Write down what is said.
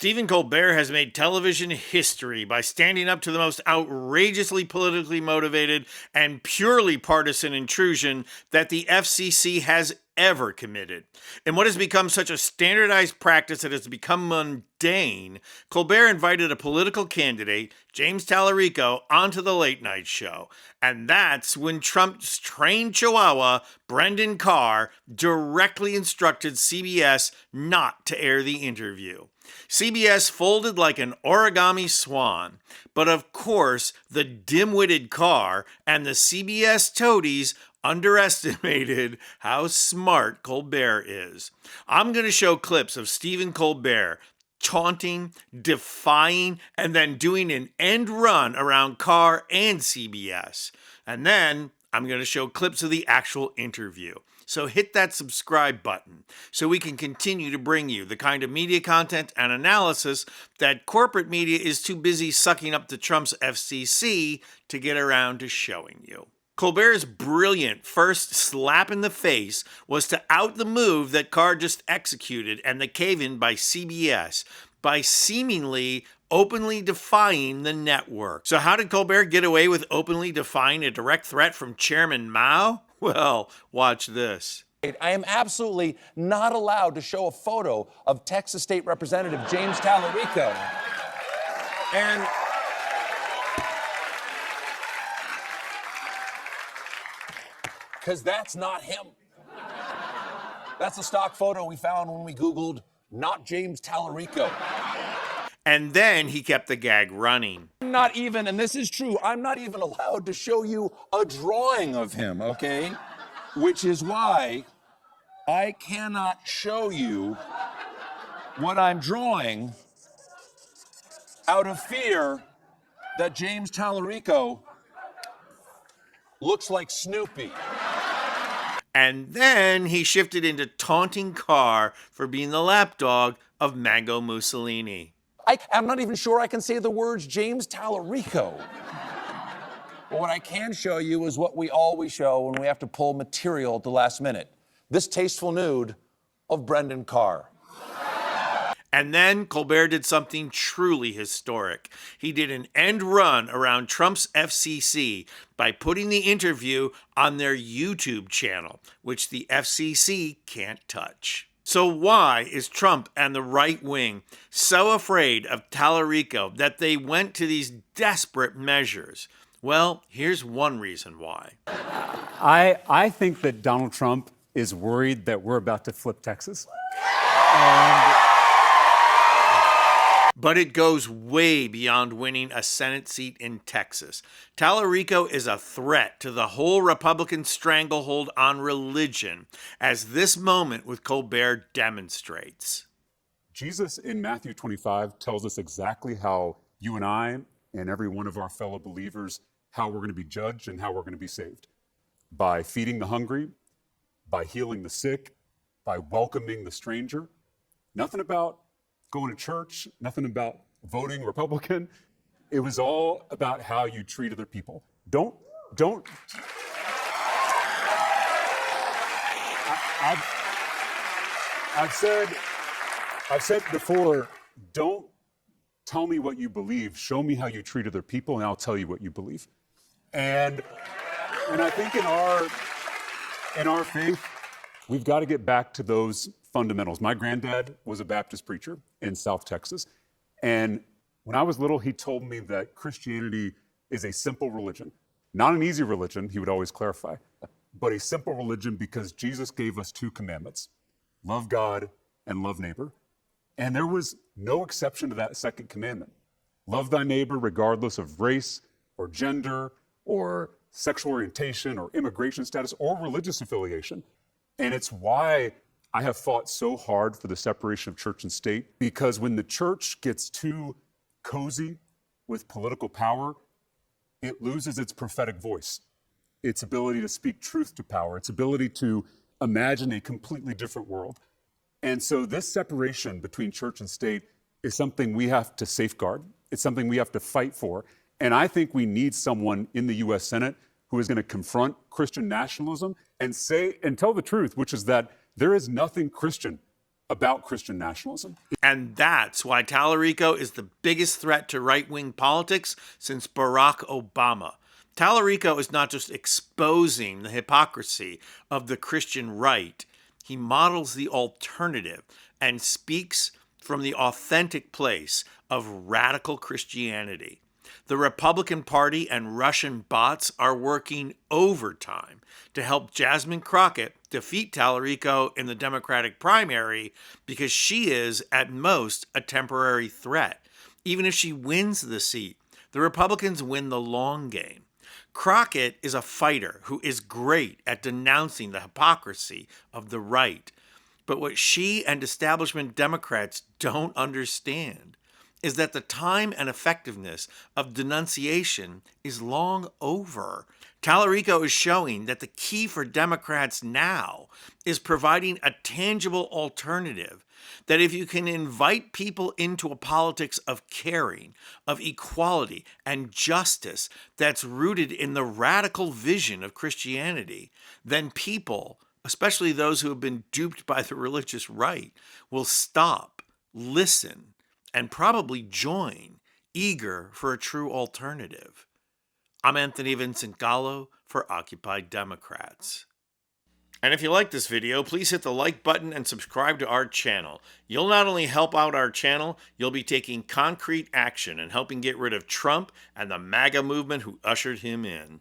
Stephen Colbert has made television history by standing up to the most outrageously politically motivated and purely partisan intrusion that the FCC has ever committed. In what has become such a standardized practice that has become mundane, Colbert invited a political candidate, James Talarico, onto the late night show. And that's when Trump's trained chihuahua, Brendan Carr, directly instructed CBS not to air the interview. CBS folded like an origami swan. But of course, the dim-witted Carr and the CBS toadies underestimated how smart Colbert is. I'm going to show clips of Stephen Colbert taunting, defying, and then doing an end run around Carr and CBS. And then I'm going to show clips of the actual interview. So hit that subscribe button so we can continue to bring you the kind of media content and analysis that corporate media is too busy sucking up to Trump's FCC to get around to showing you. Colbert's brilliant first slap in the face was to out the move that Carr just executed and the cave-in by CBS by seemingly openly defying the network. So how did Colbert get away with openly defying a direct threat from Chairman Mao? Well, watch this. I am absolutely not allowed to show a photo of Texas State Representative James Talarico. And because that's not him. That's a stock photo we found when we Googled "not James Talarico." And then he kept the gag running. Not even, and this is true, I'm not even allowed to show you a drawing of him, okay? Which is why I cannot show you what I'm drawing out of fear that James Talarico looks like Snoopy. And then he shifted into taunting Carr for being the lapdog of Mango Mussolini. I'm not even sure I can say the words James Talarico. But what I can show you is what we always show when we have to pull material at the last minute. This tasteful nude of Brendan Carr. And then Colbert did something truly historic. He did an end run around Trump's FCC by putting the interview on their YouTube channel, which the FCC can't touch. So why is Trump and the right wing so afraid of Talarico that they went to these desperate measures? Well, here's one reason why. I think that Donald Trump is worried that we're about to flip Texas. But it goes way beyond winning a Senate seat in Texas. Talarico is a threat to the whole Republican stranglehold on religion, as this moment with Colbert demonstrates. Jesus in Matthew 25 tells us exactly how you and I and every one of our fellow believers, how we're going to be judged and how we're going to be saved. By feeding the hungry, by healing the sick, by welcoming the stranger. Nothing about going to church, nothing about voting Republican. It was all about how you treat other people. Don't. I've said before, don't tell me what you believe. Show me how you treat other people, and I'll tell you what you believe. And I think in our faith, we've got to get back to those fundamentals. My granddad was a Baptist preacher in South Texas. And when I was little, he told me that Christianity is a simple religion. Not an easy religion, he would always clarify, but a simple religion because Jesus gave us two commandments: love God and love neighbor. And there was no exception to that second commandment. Love thy neighbor regardless of race or gender or sexual orientation or immigration status or religious affiliation. And it's why I have fought so hard for the separation of church and state, because when the church gets too cozy with political power, it loses its prophetic voice, its ability to speak truth to power, its ability to imagine a completely different world. And so this separation between church and state is something we have to safeguard. It's something we have to fight for. And I think we need someone in the U.S. Senate who is going to confront Christian nationalism and say and tell the truth, which is that there is nothing Christian about Christian nationalism. And that's why Talarico is the biggest threat to right-wing politics since Barack Obama. Talarico is not just exposing the hypocrisy of the Christian right, he models the alternative and speaks from the authentic place of radical Christianity. The Republican Party and Russian bots are working overtime to help Jasmine Crockett defeat Talarico in the Democratic primary because she is, at most, a temporary threat. Even if she wins the seat, the Republicans win the long game. Crockett is a fighter who is great at denouncing the hypocrisy of the right. But what she and establishment Democrats don't understand is that the time and effectiveness of denunciation is long over. Talarico is showing that the key for Democrats now is providing a tangible alternative. That if you can invite people into a politics of caring, of equality, and justice that's rooted in the radical vision of Christianity, then people, especially those who have been duped by the religious right, will stop, listen, and probably join, eager for a true alternative. I'm Anthony Vincent Gallo for Occupy Democrats. And if you like this video, please hit the like button and subscribe to our channel. You'll not only help out our channel, you'll be taking concrete action and helping get rid of Trump and the MAGA movement who ushered him in.